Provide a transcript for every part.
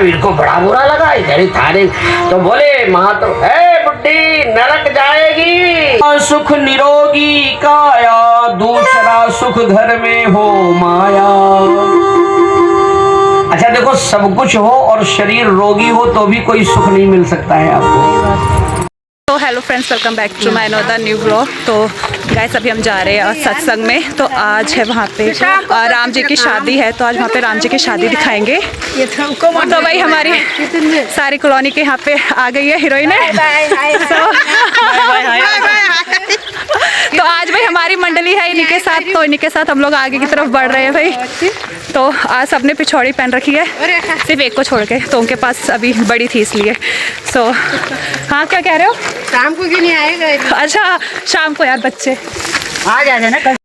महावीर को बड़ा बुरा लगा इधर थारे। तो बोले महातो है बुड्ढी नरक जाएगी, सुख निरोगी काया, दूसरा सुख घर में हो माया। अच्छा देखो, सब कुछ हो और शरीर रोगी हो तो भी कोई सुख नहीं मिल सकता है आपको। तो hello friends, welcome back to my another new blog. तो गाइस अभी हम जा रहे हैं सत्संग में। तो आज है वहाँ पे राम जी की शादी है, तो आज वहाँ पे राम जी की शादी दिखाएंगे। तो भाई हमारी सारी कॉलोनी के यहाँ पे आ गई है हीरोइन है। तो आज भाई हमारी मंडली है इन्हीं के साथ, तो इन्हीं के साथ हम लोग आगे की तरफ बढ़ रहे हैं भाई। तो आज सबने पिछौड़ी पहन रखी है सिर्फ एक को छोड़ के, तो उनके पास अभी बड़ी थी इसलिए। सो हाँ, क्या कह रहे हो? शाम को क्यों नहीं आएगा? अच्छा शाम को यार बच्चे आ जाते ना कल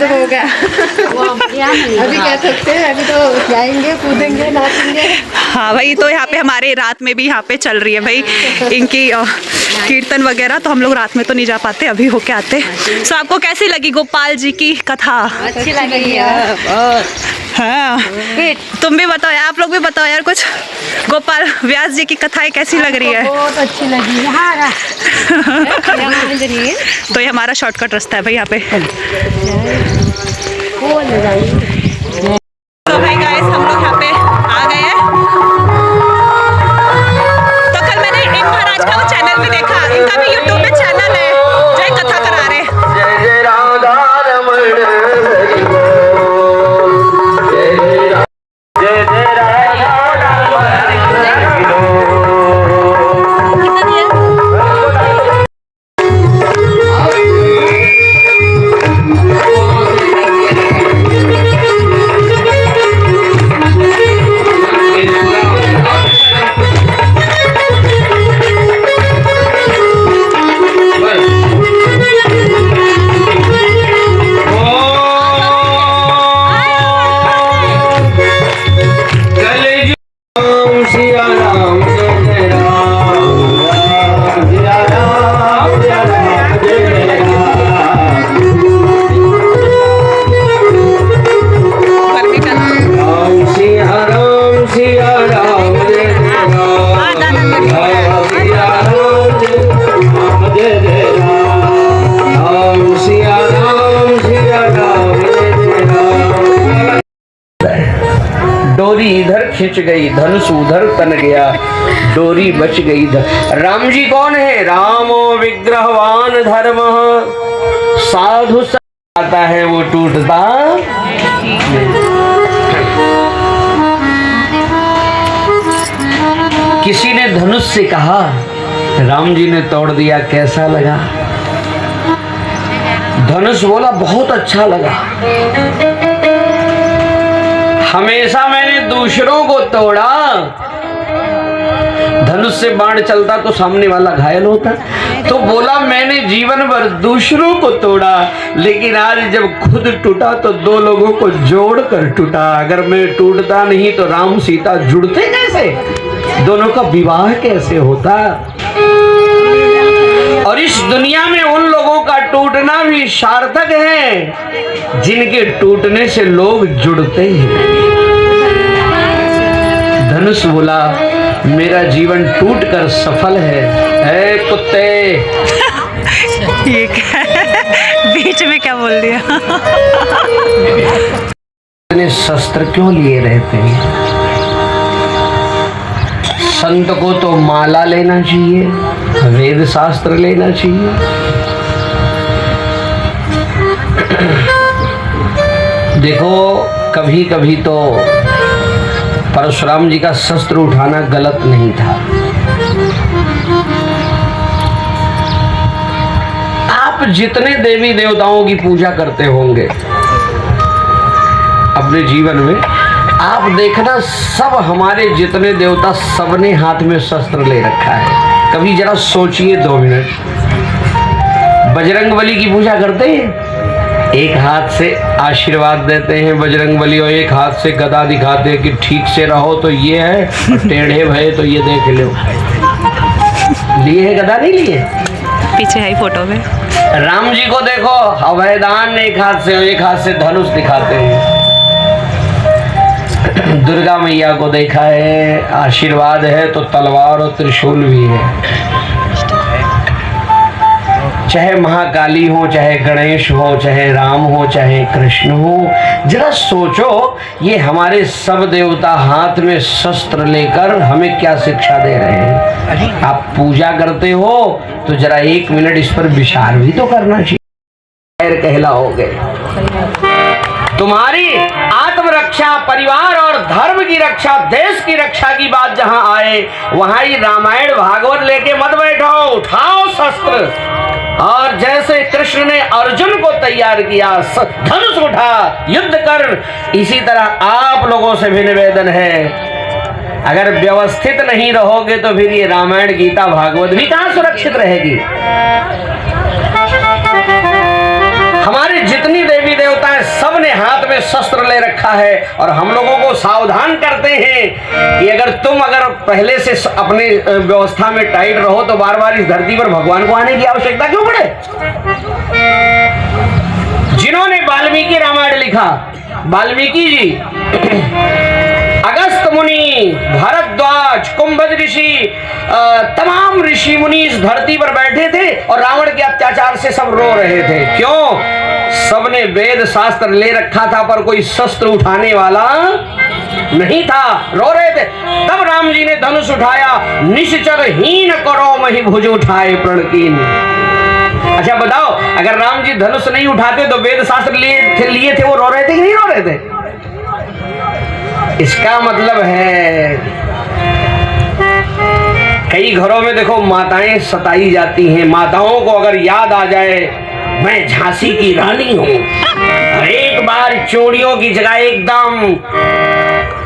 हो गया। अभी क्या सकते हैं, अभी तो जाएंगे कूदेंगे नाचेंगे। हाँ भाई, तो यहाँ पे हमारे रात में भी यहाँ पे चल रही है भाई इनकी कीर्तन वगैरह। तो हम लोग रात में तो नहीं जा पाते, अभी होके आते। सो आपको कैसी लगी गोपाल जी की कथा? अच्छी लगी है। हाँ, तुम भी बताओ, आप लोग भी बताओ यार कुछ। गोपाल व्यास जी की कथाएं कैसी लग रही है? बहुत अच्छी लगी है। तो ये हमारा शॉर्टकट रास्ता है भाई यहाँ पे। तो भाई गाइस हम लोग यहाँ पे आ गए हैं। तो कल मैंने एक महाराज का वो चैनल भी देखा, इनका भी यूट्यूब पे चैनल है जो एक कथा करा रहे। डोरी इधर खिंच गई, धनुष उधर तन गया, डोरी बच गई इधर। राम जी कौन है? रामो विग्रहवान धर्म, साधु आता है वो टूटता। किसी ने धनुष से कहा, राम जी ने तोड़ दिया, कैसा लगा? धनुष बोला बहुत अच्छा लगा। हमेशा मैंने दूसरों को तोड़ा, धनुष से बाण चलता तो सामने वाला घायल होता। तो बोला मैंने जीवन भर दूसरों को तोड़ा, लेकिन आज जब खुद टूटा तो दो लोगों को जोड़ कर टूटा। अगर मैं टूटता नहीं तो राम सीता जुड़ते कैसे, दोनों का विवाह कैसे होता? और इस दुनिया में उन लोगों का टूटना भी सार्थक है जिनके टूटने से लोग जुड़ते हैं। धनुष बोला मेरा जीवन टूट कर सफल है। ऐ कुत्ते ये क्या बीच में क्या बोल दिया? इतने शस्त्र क्यों लिए रहते हैं? संत को तो माला लेना चाहिए, वेद शास्त्र लेना चाहिए। देखो कभी कभी तो परशुराम जी का शस्त्र उठाना गलत नहीं था। आप जितने देवी देवताओं की पूजा करते होंगे अपने जीवन में, आप देखना सब हमारे जितने देवता सबने हाथ में शस्त्र ले रखा है। कभी जरा सोचिए 2 मिनट, बजरंगबली की पूजा करते हैं, एक हाथ से आशीर्वाद देते हैं बजरंगबली और एक हाथ से गदा दिखाते हैं कि ठीक से रहो तो ये है, और टेढ़े भये तो ये देख लो। लिए है गदा, नहीं लिए? पीछे है फोटो में। राम जी को देखो, अभयदान एक हाथ से और एक हाथ से धनुष दिखाते हैं। दुर्गा मैया को देखा है, आशीर्वाद है तो तलवार और त्रिशूल भी है। चाहे महाकाली हो, चाहे गणेश हो, चाहे राम हो, चाहे कृष्ण हो, जरा सोचो ये हमारे सब देवता हाथ में शस्त्र लेकर हमें क्या शिक्षा दे रहे हैं। आप पूजा करते हो तो जरा 1 मिनट इस पर विचार भी तो करना चाहिए। कहलाओगे तुम्हारी आत्मरक्षा, परिवार और धर्म की रक्षा, देश की रक्षा की बात जहां आए वहां ही रामायण भागवत लेके मत बैठो, उठाओ शस्त्र। और जैसे कृष्ण ने अर्जुन को तैयार किया, धनुष उठा, युद्ध कर, इसी तरह आप लोगों से भी निवेदन है, अगर व्यवस्थित नहीं रहोगे तो फिर ये रामायण गीता भागवत भी कहां सुरक्षित रहेगी। हमारे जितनी देवी देवता हैं सब ने हाथ में शस्त्र ले रखा है और हम लोगों को सावधान करते हैं कि अगर तुम पहले से अपने व्यवस्था में टाइट रहो तो बार बार इस धरती पर भगवान को आने की आवश्यकता क्यों पड़े। जिन्होंने वाल्मीकि रामायण लिखा, वाल्मीकि जी, अगस्त मुनि, भरद्वाज, कुंभज ऋषि, तमाम ऋषि मुनि इस धरती पर बैठे थे और रावण के अत्याचार से सब रो रहे थे। क्यों? सबने वेद शास्त्र ले रखा था पर कोई शस्त्र उठाने वाला नहीं था, रो रहे थे। तब राम जी ने धनुष उठाया, निश्चर हीन करो मही भुज उठाए प्रणकीन। अच्छा बताओ, अगर राम जी धनुष नहीं उठाते तो वेद शास्त्र लिए थे वो रो रहे थे कि नहीं रो रहे थे? इसका मतलब है कई घरों में देखो माताएं सताई जाती हैं। माताओं को अगर याद आ जाए मैं झांसी की रानी हूं, एक बार चूड़ियों की जगह एकदम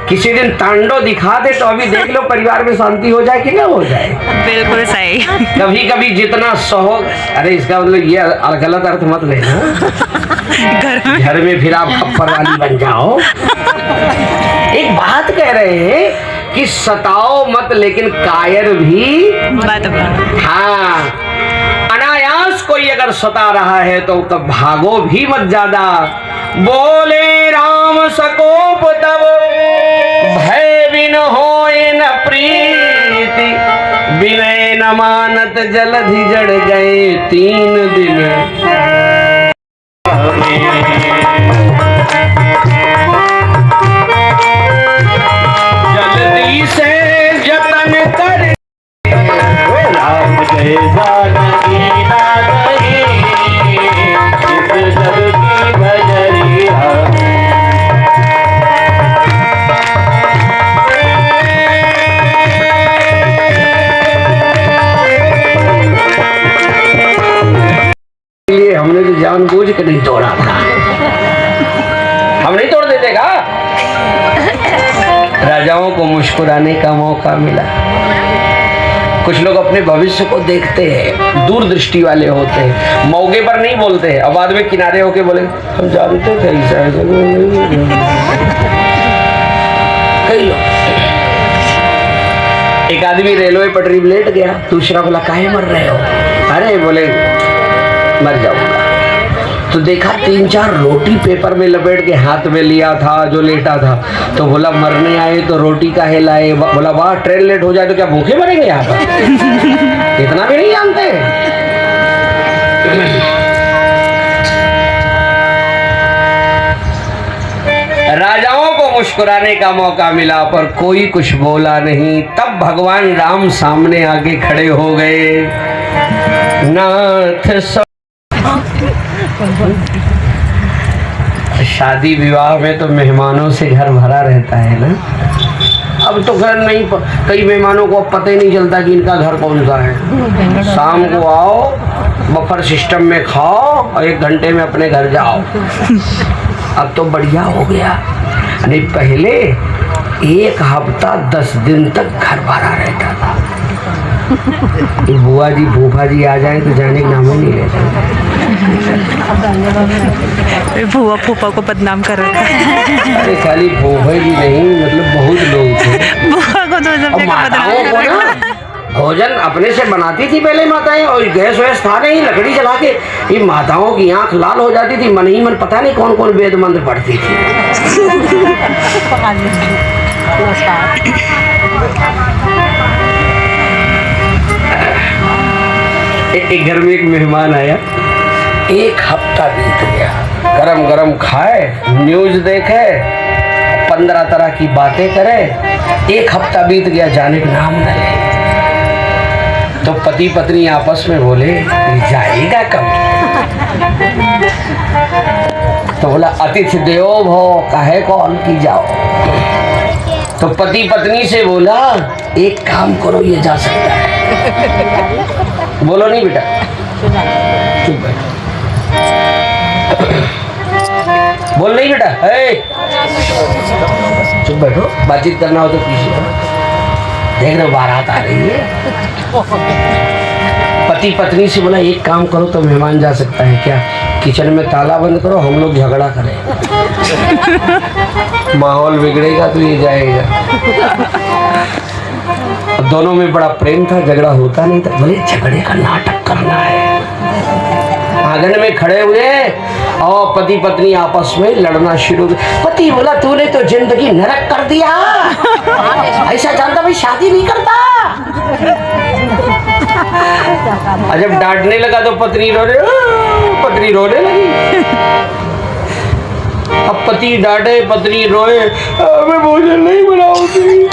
किसी दिन तांडव दिखा दे तो अभी देख लो परिवार में शांति हो जाए कि ना हो जाए। बिल्कुल सही। कभी कभी जितना सहो, अरे इसका मतलब ये गलत अर्थ मत लेना, घर में फिर आप खप्पर वाली बन जाओ। एक बात कह रहे हैं कि सताओ मत लेकिन कायर भी मत। हाँ, अनायास कोई अगर सता रहा है तो तब भागो भी मत ज्यादा। बोले राम सकोप तब भय बिन होए न प्रीति, विनय न मानत जलधि जड़ गए 3 दिन। जल्दी से जतन कर राम जय जानकी नागरी, इस जग की भजरिया। ये हमने तो जानबूझ के नहीं तोड़ा था, हम नहीं तोड़ देते का। राजाओं को मुस्कुराने का मौका मिला। कुछ लोग अपने भविष्य को देखते हैं, दूरदृष्टि वाले होते हैं, मौके पर नहीं बोलते हैं, अब बाद में किनारे होके बोले हम जानते थे ऐसा। कई लोग, एक आदमी रेलवे पटरी में लेट गया, दूसरा बोला काहे मर रहे हो? अरे बोले मर जाऊंगा। तो देखा 3-4 रोटी पेपर में लपेट के हाथ में लिया था जो लेटा था। तो बोला मरने आए तो रोटी काहे लाए? बोला वाह, ट्रेन लेट हो जाए तो क्या भूखे मरेंगे यहाँ पर? इतना भी नहीं जानते। राजाओं को मुस्कुराने का मौका मिला पर कोई कुछ बोला नहीं। तब भगवान राम सामने आके खड़े हो गए। नाथ शादी विवाह में तो मेहमानों से घर भरा रहता है ना। अब तो घर नहीं, कई मेहमानों को पता ही नहीं चलता कि इनका घर कौन सा है। शाम को आओ, बफर सिस्टम में खाओ और 1 घंटे में अपने घर जाओ। अब तो बढ़िया हो गया, नहीं पहले 1 हफ्ता 10 दिन तक घर भरा रहता था। बुआ जी भूफा जी आ जाए तो जाने का नाम ही नहीं लेते। बुआ फूफा को बदनाम कर रखा है। अरे खाली भूफा जी नहीं, मतलब बहुत लोग थे। बुआ को तो सब जगह बदनाम कर रखा है। भोजन अपने से बनाती थी पहले माताएं, और गैस वैस था नहीं, लकड़ी जला के ये माताओं की आंख लाल हो जाती थी, मन ही मन पता नहीं कौन कौन वेद मंत्र पढ़ती थी। एक घर में एक मेहमान आया, एक हफ्ता बीत गया, गरम गरम खाए, न्यूज देखे, 15 तरह की बातें करे, एक हफ्ता बीत गया, जाने का नाम न ले। तो पति पत्नी आपस में बोले जाएगा कब? तो बोला अतिथि देवो भव, काहे कॉल की जाओ। तो पति पत्नी से बोला एक काम करो, ये जा सकता है। बोलो नहीं बेटा, चुप बैठो, बोल नहीं बेटा, चुप बैठो, बातचीत करना हो तो पीछे देख रहे बारात आ रही है। पति पत्नी से बोला एक काम करो तो मेहमान जा सकता है क्या? किचन में ताला बंद करो, हम लोग झगड़ा करें, माहौल बिगड़ेगा तो ये जाएगा। दोनों में बड़ा प्रेम था, झगड़ा होता नहीं था। बोले झगड़े का नाटक करना है। आंगन में खड़े हुए और पति पत्नी आपस में लड़ना शुरू। पति बोला तूने तो जिंदगी नरक कर दिया, ऐसा जानता भाई शादी नहीं करता। और जब डांटने लगा तो पत्नी रोने लगी। अब पति डांटे, पत्नी रोए, मैं भोजन नहीं बनाऊंगी।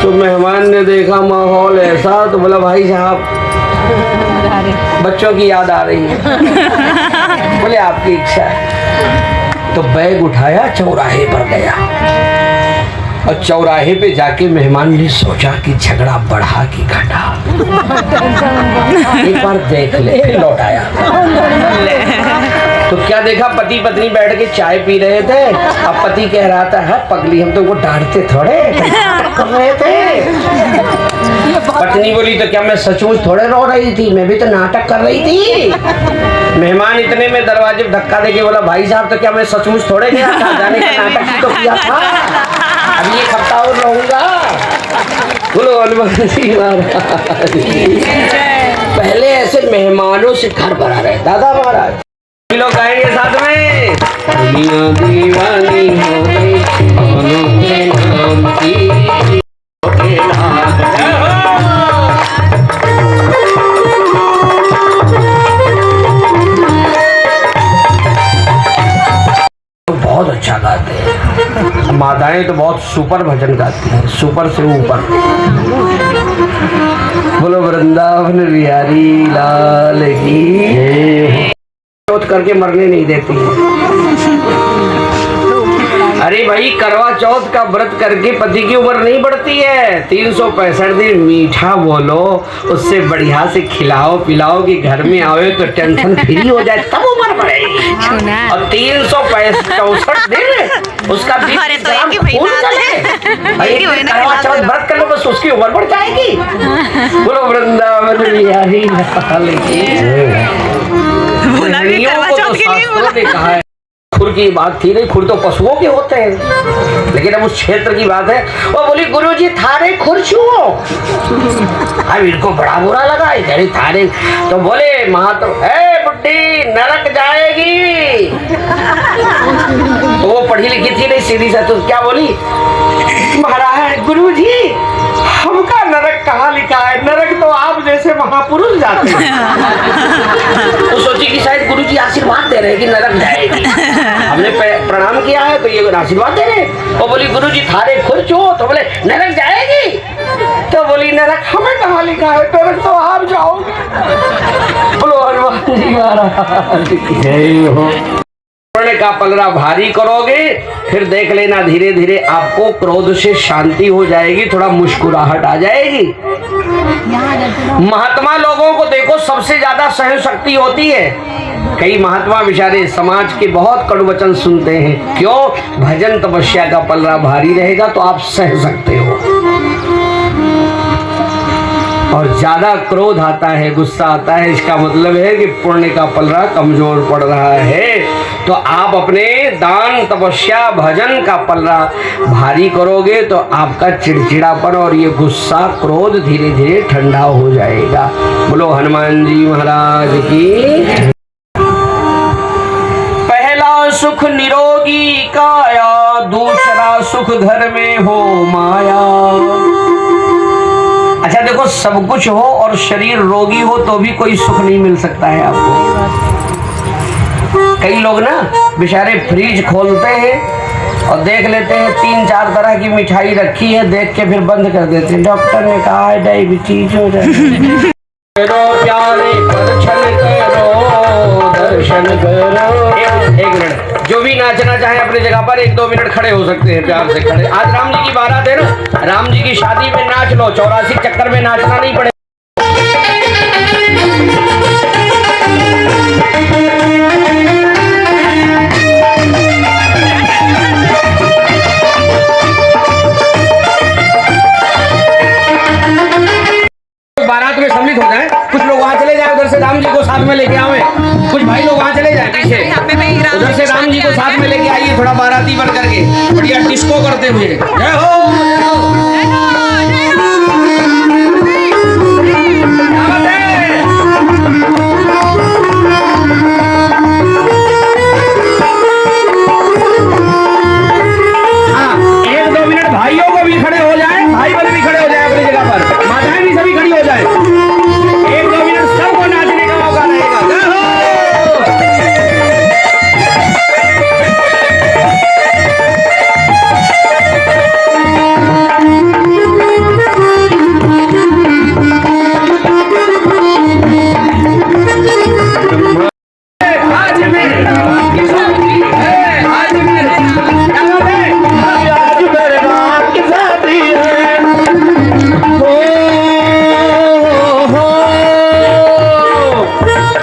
तो मेहमान ने देखा माहौल ऐसा, तो बोला भाई साहब बच्चों की याद आ रही है। बोले आपकी इच्छा है। तो बैग उठाया, चौराहे पर गया, और चौराहे पे जाके मेहमान ने सोचा कि झगड़ा बढ़ा कि घटा, एक बार देख ले, फिर लौट आया। तो क्या देखा, पति पत्नी बैठ के चाय पी रहे थे। अब पति कह रहा था है पगली, हम तो वो डांटते थोड़े कर रहे थे। पत्नी बोली तो क्या मैं सचमुच थोड़े रो रही थी, मैं भी तो नाटक कर रही थी। मेहमान इतने में दरवाजे धक्का देके बोला भाई साहब तो क्या मैं सचमुच थोड़े गया था, जाने का नाटक ही तो किया था, अभी एक हफ्ता और रहूंगा। बोलो हनुमान जी महाराज। पहले ऐसे मेहमानों से घर भरा रहे दादा महाराज। लोग गाएंगे साथ में, दुनिया दीवानी हो गई के नाम की, बहुत अच्छा गाते हैं। माताएं तो बहुत सुपर भजन गाती हैं, सुपर से ऊपर। बोलो वृंदावन बिहारी लाल की। चौथ करके मरने नहीं देती है। अरे भाई करवा चौथ का व्रत करके पति की उम्र नहीं बढ़ती है। 365 दिन मीठा बोलो, उससे बढ़िया से खिलाओ पिलाओ कि घर में आओ तो टेंशन फ्री हो जाए, तब उम्र बढ़ेगी। और 364 दिन उसका 20 ग्राम खून चले। भाई करवा चौथ व्रत कर लो बस, उसकी उम्र बढ़ जाएगी। बोलो वृंदावन बिहारी लाल की। कहा है खुर की बात थी नहीं, खुर तो पशुओं के होते हैं, लेकिन अब उस क्षेत्र की बात है। वो बोली गुरुजी थारे खुर छुओ। अब इनको बड़ा बुरा लगा, इधर थारे। तो बोले महात्मा बुड्ढी नरक जाएगी। तो वो पढ़ी लिखी थी नहीं, सीधी सा। तो क्या बोली महाराज गुरुजी हमका नरक कहाँ लिखा है, नरक तो आप जैसे महापुरुष जाते हैं। तो सोची कि शायद गुरुजी आशीर्वाद दे रहे हैं कि नरक जाएगी। हमने प्रणाम किया है तो ये आशीर्वाद दे रहे। वो बोली गुरुजी थारे खुर्च हो। तो बोले नरक जाएगी। तो बोली नरक हमें कहाँ लिखा है, नरक तो आप जाओगे। बोलो हनुमान जी महाराज की जय हो। पुण्य का पलड़ा भारी करोगे, फिर देख लेना धीरे धीरे आपको क्रोध से शांति हो जाएगी, थोड़ा मुस्कुराहट आ जाएगी। महात्मा लोगों को देखो सबसे ज्यादा सहन शक्ति होती है। कई महात्मा बेचारे समाज के बहुत कड़ू वचन सुनते हैं। क्यों? भजन तपस्या का पलड़ा भारी रहेगा तो आप सह सकते हो। और ज्यादा क्रोध आता है, गुस्सा आता है, इसका मतलब है कि पुण्य का पलड़ा कमजोर पड़ रहा है। तो आप अपने दान तपस्या भजन का पल्ला भारी करोगे तो आपका चिड़चिड़ापन और ये गुस्सा क्रोध धीरे धीरे ठंडा हो जाएगा। बोलो हनुमान जी महाराज की। पहला सुख निरोगी काया, दूसरा सुख घर में हो माया। अच्छा देखो, सब कुछ हो और शरीर रोगी हो तो भी कोई सुख नहीं मिल सकता है आपको। कई लोग ना बेचारे फ्रिज खोलते हैं और देख लेते हैं 3-4 तरह की मिठाई रखी है, देख के फिर बंद कर देते हैं। डॉक्टर ने कहा है डायबिटीज हो जाएगा। प्यारे दर्शन करो, दर्शन करो। एक मिनट, जो भी नाचना चाहे अपनी जगह पर 1-2 मिनट खड़े हो सकते हैं, प्यार से खड़े। आज राम जी की बारात है ना, राम जी की शादी में नाच लो, 84 चक्कर में नाचना नहीं पड़ेगा। बारात में सम्मिलित हो जाए, कुछ लोग वहाँ चले जाए, उधर से राम जी को साथ में लेके आवे। कुछ भाई लोग वहाँ चले जाए पीछे, उधर से राम जी को साथ में लेके आइए, थोड़ा बाराती बन करके बढ़िया डिस्को करते हुए। जय हो। हाँ, 1-2 मिनट भाइयों को भी खड़े हो जाए, भाई बहन भी खड़े हो जाए अपनी जगह पर, माताएं भी सभी खड़ी हो जाए। 1-2 मिनट सबको नाचने का मौका रहेगा। जय हो। आज मेरे राम की शादी है, आज मेरे क्या बात है? आज मेरे राम की शादी है। हो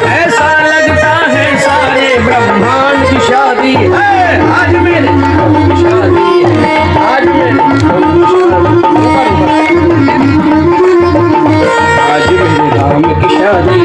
ऐसा लगता है सारे ब्रह्मांड की शादी है। आज मेरे राम की शादी है, आज मेरे आज मेरे राम की शादी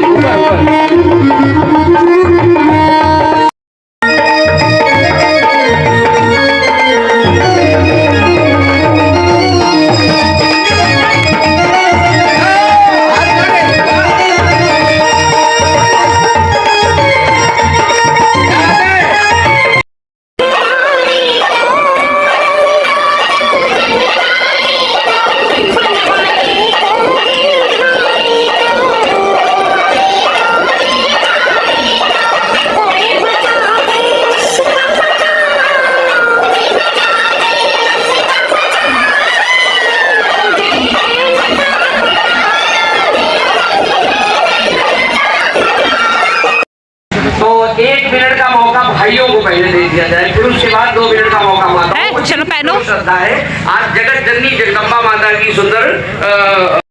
तो 1 मिनट का मौका भाइयों को पहले दे दिया जाए, फिर उसके बाद 2 मिनट का मौका माता को। चलो पहनो। श्रद्धा है आज जगत जननी जगदम्बा माता की सुंदर